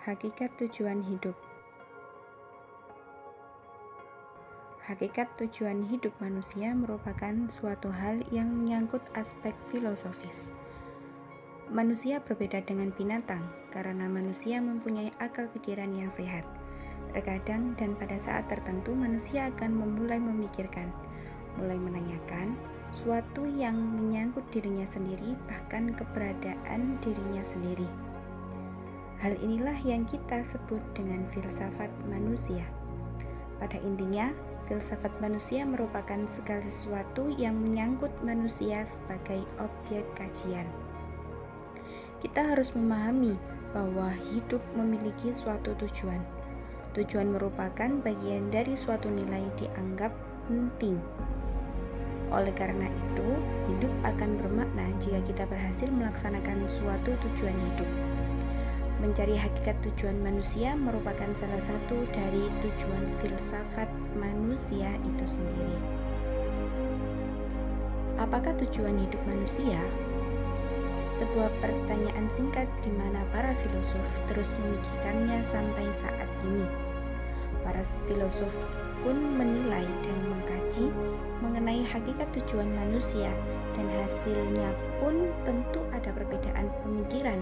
Hakikat tujuan hidup. Hakikat tujuan hidup manusia merupakan suatu hal yang menyangkut aspek filosofis. Manusia berbeda dengan binatang karena manusia mempunyai akal pikiran yang sehat. Terkadang dan pada saat tertentu manusia akan memulai memikirkan, mulai menanyakan suatu yang menyangkut dirinya sendiri, bahkan keberadaan dirinya sendiri. Hal inilah yang kita sebut dengan filsafat manusia. Pada intinya, filsafat manusia merupakan segala sesuatu yang menyangkut manusia sebagai objek kajian. Kita harus memahami bahwa hidup memiliki suatu tujuan. Tujuan merupakan bagian dari suatu nilai dianggap penting. Oleh karena itu, hidup akan bermakna jika kita berhasil melaksanakan suatu tujuan hidup. Mencari hakikat tujuan manusia merupakan salah satu dari tujuan filsafat manusia itu sendiri. Apakah tujuan hidup manusia? Sebuah pertanyaan singkat di mana para filosof terus memikirkannya sampai saat ini. Para filosof pun menilai dan mengkaji mengenai hakikat tujuan manusia, dan hasilnya pun tentu ada perbedaan pemikiran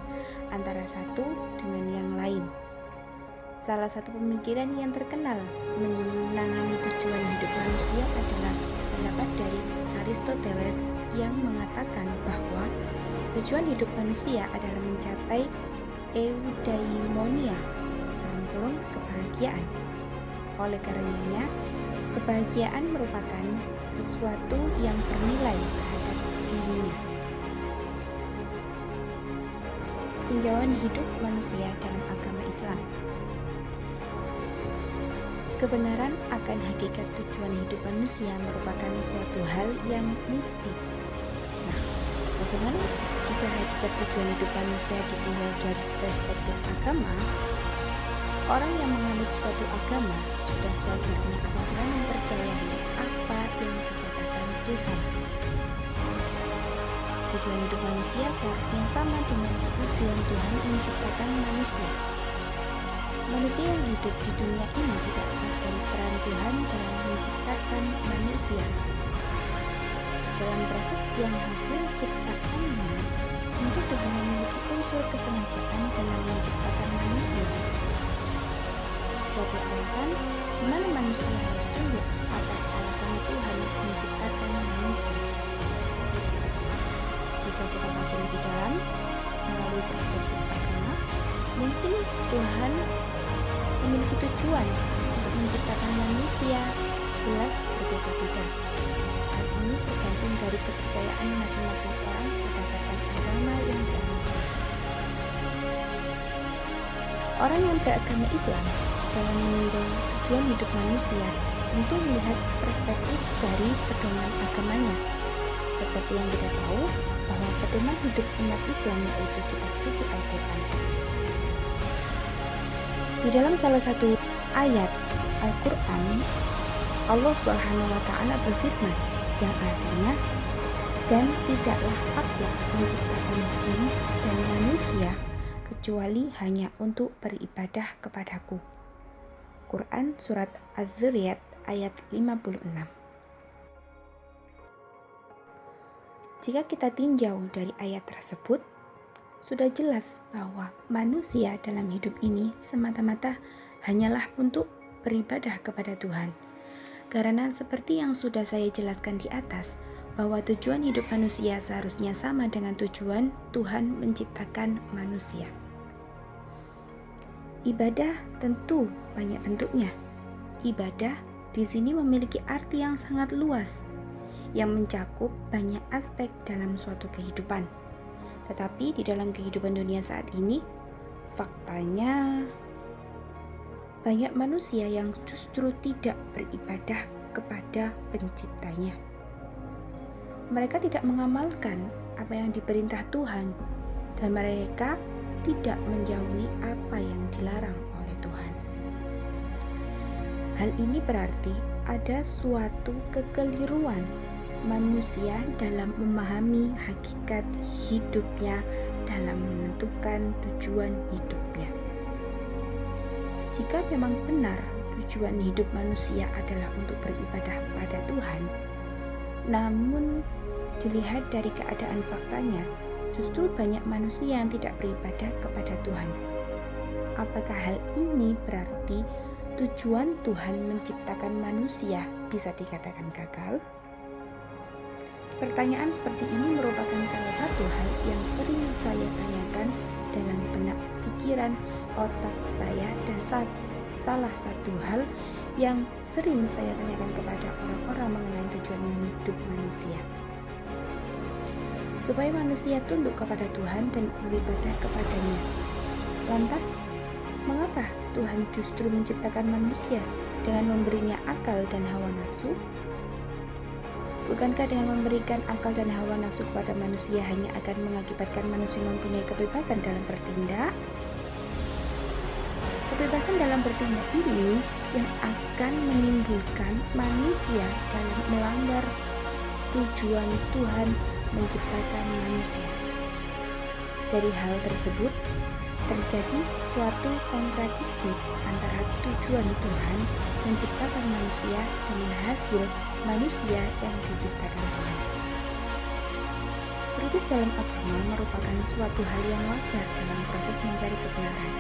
antara satu dengan yang lain. Salah satu pemikiran yang terkenal menangani tujuan hidup manusia adalah pendapat dari Aristoteles yang mengatakan bahwa tujuan hidup manusia adalah mencapai eudaimonia, kebahagiaan. Oleh karenanya, kebahagiaan merupakan sesuatu yang bernilai terhadap dirinya. Tinjauan hidup manusia dalam agama Islam. Kebenaran akan hakikat tujuan hidup manusia merupakan suatu hal yang nisbi. Nah, bagaimana jika hakikat tujuan hidup manusia ditinjau dari perspektif agama? Orang yang menganut suatu agama sudah sewajarnya apabila mempercayai apa yang dikatakan Tuhan. Tujuan hidup manusia seharusnya sama dengan tujuan Tuhan menciptakan manusia. Manusia yang hidup di dunia ini tidak lepas dari peran Tuhan dalam menciptakan manusia. Dalam proses yang hasil ciptaannya, tentu Tuhan memiliki unsur kesengajaan dalam menciptakan manusia. Suatu alasan di mana manusia harus tunduk atas alasan Tuhan menciptakan manusia. Jika kita kaji lebih dalam melalui perspektif agama, mungkin Tuhan memiliki tujuan untuk menciptakan manusia jelas berbeda-beda. Hal ini tergantung dari kepercayaan masing-masing orang berdasarkan agama yang dianut. Orang yang beragama Islam dalam meninjau tujuan hidup manusia tentu melihat perspektif dari pedoman agamanya. Seperti yang kita tahu bahwa pedoman hidup umat Islam yaitu kitab suci Al-Quran. Di dalam salah satu ayat Al-Quran, Allah Subhanahu wa Ta'ala berfirman yang artinya, "Dan tidaklah aku menciptakan jin dan manusia kecuali hanya untuk beribadah kepadaku." Quran Surat Az-Zuriyat ayat 56. Jika kita tinjau dari ayat tersebut, sudah jelas bahwa manusia dalam hidup ini semata-mata hanyalah untuk beribadah kepada Tuhan. Karena seperti yang sudah saya jelaskan di atas, bahwa tujuan hidup manusia seharusnya sama dengan tujuan Tuhan menciptakan manusia. Ibadah tentu banyak bentuknya. Ibadah di sini memiliki arti yang sangat luas, yang mencakup banyak aspek dalam suatu kehidupan. Tetapi di dalam kehidupan dunia saat ini, faktanya banyak manusia yang justru tidak beribadah kepada penciptanya. Mereka tidak mengamalkan apa yang diperintah Tuhan, dan mereka tidak menjauhi apa yang dilarang oleh Tuhan. Hal ini berarti ada suatu kekeliruan manusia dalam memahami hakikat hidupnya dalam menentukan tujuan hidupnya. Jika memang benar tujuan hidup manusia adalah untuk beribadah pada Tuhan, namun dilihat dari keadaan faktanya, justru banyak manusia yang tidak beribadah kepada Tuhan. Apakah hal ini berarti tujuan Tuhan menciptakan manusia bisa dikatakan gagal? Pertanyaan seperti ini merupakan salah satu hal yang sering saya tanyakan dalam benak pikiran otak saya, dan salah satu hal yang sering saya tanyakan kepada orang-orang mengenai tujuan hidup manusia. Supaya manusia tunduk kepada Tuhan dan beribadah kepadanya. Lantas, mengapa Tuhan justru menciptakan manusia dengan memberinya akal dan hawa nafsu? Bukankah dengan memberikan akal dan hawa nafsu kepada manusia hanya akan mengakibatkan manusia mempunyai kebebasan dalam bertindak? Kebebasan dalam bertindak ini yang akan menimbulkan manusia dalam melanggar tujuan Tuhan menciptakan manusia. Dari hal tersebut, terjadi suatu kontradiksi antara tujuan Tuhan menciptakan manusia dengan hasil manusia yang diciptakan Tuhan. Kritis dalam agama merupakan suatu hal yang wajar dalam proses mencari kebenaran.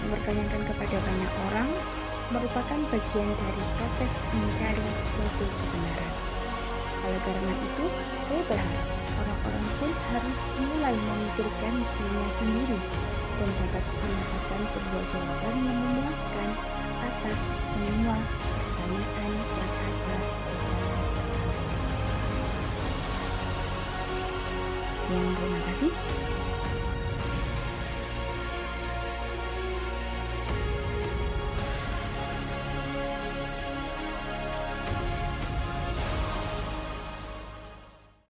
Mempertanyakan kepada banyak orang merupakan bagian dari proses mencari suatu kebenaran. Oleh karena itu, saya berharap orang-orang pun harus mulai memikirkan dirinya sendiri dan dapat mendapatkan sebuah jawaban yang memuaskan atas semua pertanyaan yang ada di dalam Alkitab. Sekian, terima kasih.